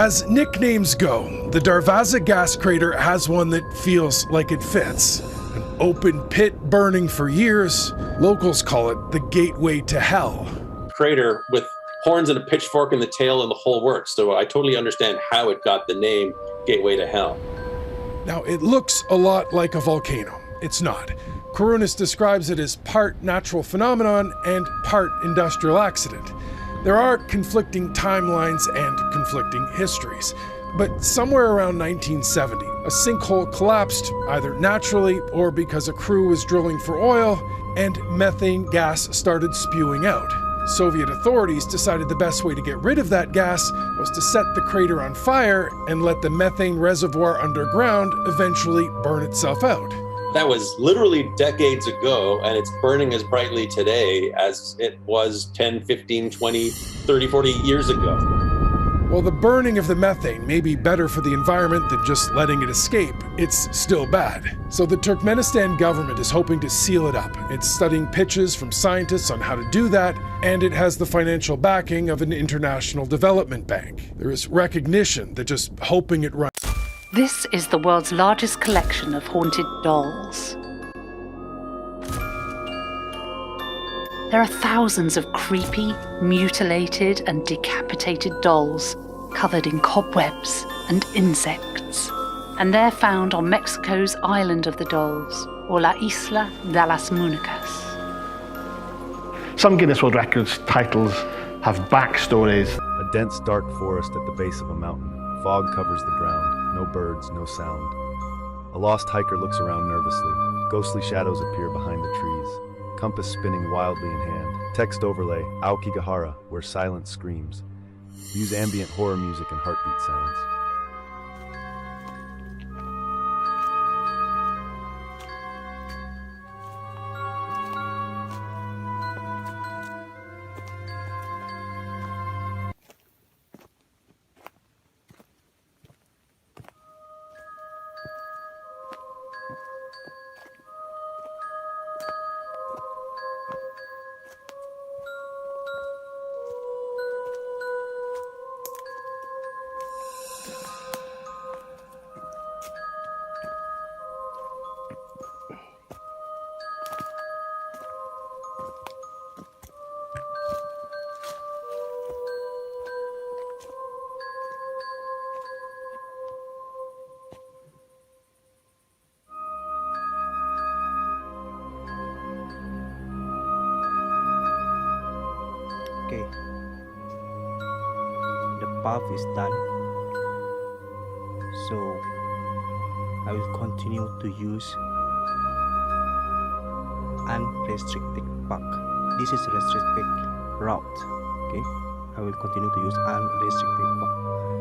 As nicknames go, the Darvaza gas crater has one that feels like it fits. An open pit burning for years, locals call it the gateway to hell. Crater with horns and a pitchfork in the tail and the whole works. So I totally understand how it got the name Gateway to Hell. Now, it looks a lot like a volcano. It's not. Karunas describes it as part natural phenomenon and part industrial accident. There are conflicting timelines and conflicting histories. But somewhere around 1970, a sinkhole collapsed, either naturally or because a crew was drilling for oil, and methane gas started spewing out. Soviet authorities decided the best way to get rid of that gas was to set the crater on fire and let the methane reservoir underground eventually burn itself out. That was literally decades ago, and it's burning as brightly today as it was 10, 15, 20, 30, 40 years ago. While the burning of the methane may be better for the environment than just letting it escape, it's still bad. So the Turkmenistan government is hoping to seal it up. It's studying pitches from scientists on how to do that, and it has the financial backing of an international development bank. There is recognition that just hoping it runs. This is the world's largest collection of haunted dolls. There are thousands of creepy, mutilated and decapitated dolls covered in cobwebs and insects. And they're found on Mexico's Island of the Dolls, or La Isla de las Muñecas. Some Guinness World Records titles have backstories. A dense, dark forest at the base of a mountain. Fog covers the ground. No birds, no sound. A lost hiker looks around nervously. Ghostly shadows appear behind the trees. Compass spinning wildly in hand. Text overlay, Aokigahara, where silence screams. Use ambient horror music and heartbeat sounds. Okay, the path is done, so I will continue to use unrestricted path. This is restricted route. Okay, I will continue to use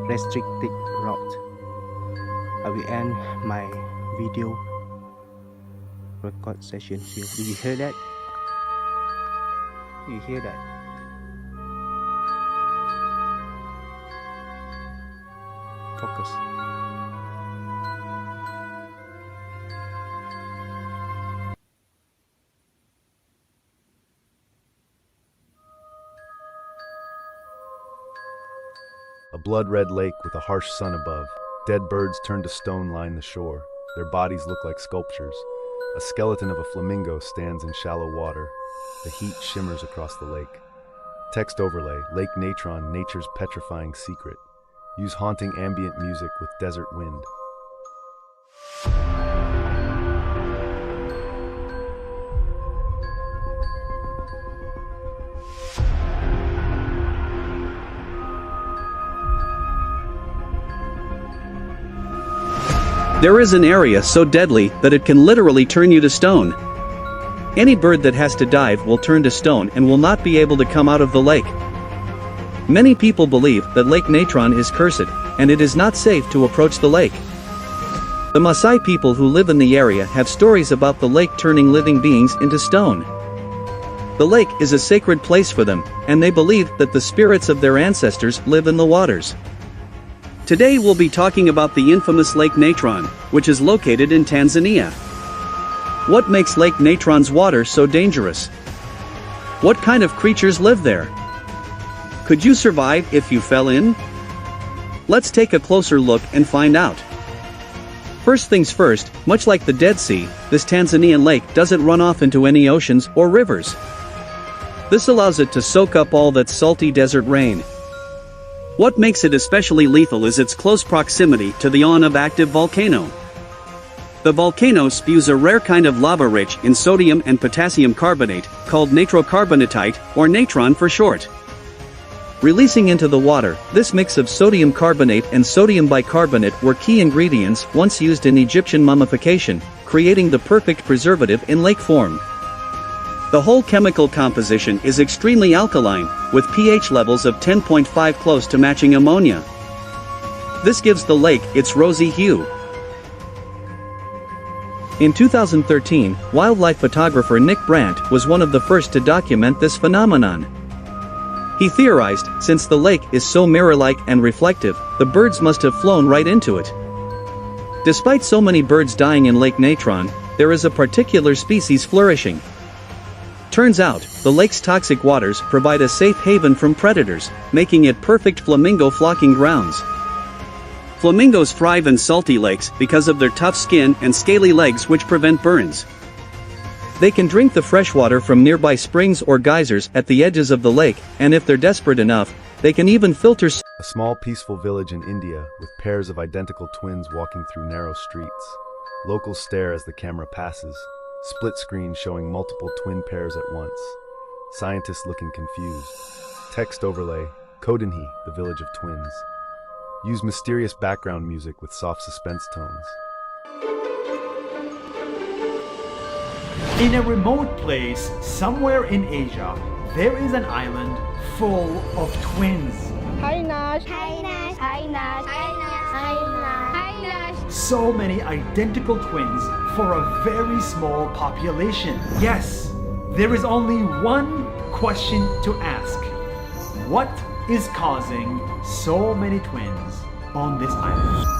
restricted route. I will end my video record session here. Do you hear that? Do you hear that? Focus. A blood-red lake with a harsh sun above. Dead birds turned to stone line the shore. Their bodies look like sculptures. A skeleton of a flamingo stands in shallow water. The heat shimmers across the lake. Text overlay, Lake Natron, nature's petrifying secret. Use haunting ambient music with desert wind. There is an area so deadly that it can literally turn you to stone. Any bird that has to dive will turn to stone and will not be able to come out of the lake. Many people believe that Lake Natron is cursed, and it is not safe to approach the lake. The Maasai people who live in the area have stories about the lake turning living beings into stone. The lake is a sacred place for them, and they believe that the spirits of their ancestors live in the waters. Today we'll be talking about the infamous Lake Natron, which is located in Tanzania. What makes Lake Natron's water so dangerous? What kind of creatures live there? Could you survive if you fell in? Let's take a closer look and find out. First things first, much like the Dead Sea, this Tanzanian lake doesn't run off into any oceans or rivers. This allows it to soak up all that salty desert rain. What makes it especially lethal is its close proximity to the on of active volcano. The volcano spews a rare kind of lava rich in sodium and potassium carbonate, called natrocarbonatite, or natron for short. Releasing into the water, this mix of sodium carbonate and sodium bicarbonate were key ingredients once used in Egyptian mummification, creating the perfect preservative in lake form. The whole chemical composition is extremely alkaline, with pH levels of 10.5 close to matching ammonia. This gives the lake its rosy hue. In 2013, wildlife photographer Nick Brandt was one of the first to document this phenomenon. He theorized, since the lake is so mirror-like and reflective, the birds must have flown right into it. Despite so many birds dying in Lake Natron, there is a particular species flourishing. Turns out, the lake's toxic waters provide a safe haven from predators, making it perfect flamingo flocking grounds. Flamingos thrive in salty lakes because of their tough skin and scaly legs which prevent burns. They can drink the fresh water from nearby springs or geysers at the edges of the lake, and if they're desperate enough, they can even filter. A small peaceful village in India with pairs of identical twins walking through narrow streets. Locals stare as the camera passes. Split screen showing multiple twin pairs at once. Scientists looking confused. Text overlay, Kodenhi, the village of twins. Use mysterious background music with soft suspense tones. In a remote place, somewhere in Asia, there is an island full of twins. Hi Nash. Hi Nash. Hi Nash. Hi Nash. Hi Nash. Hi Nash. So many identical twins for a very small population. Yes, there is only one question to ask. What is causing so many twins on this island?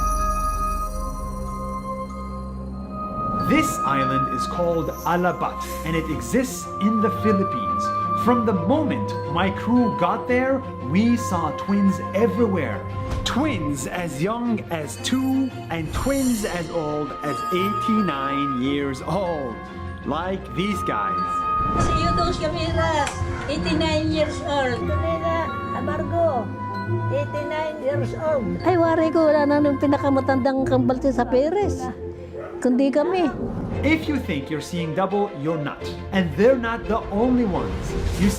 This island is called Alabat, and it exists in the Philippines. From the moment my crew got there, we saw twins everywhere. Twins as young as 2 and twins as old as 89 years old. Like these guys. Si Yudos Camiras, 89 years old. Tunela Amargo, 89 years old. Ay, wari ko, wala na nung pinakamatandang kambalte sa Perez. Kundi kami. If you think you're seeing double, you're not. And they're not the only ones. You see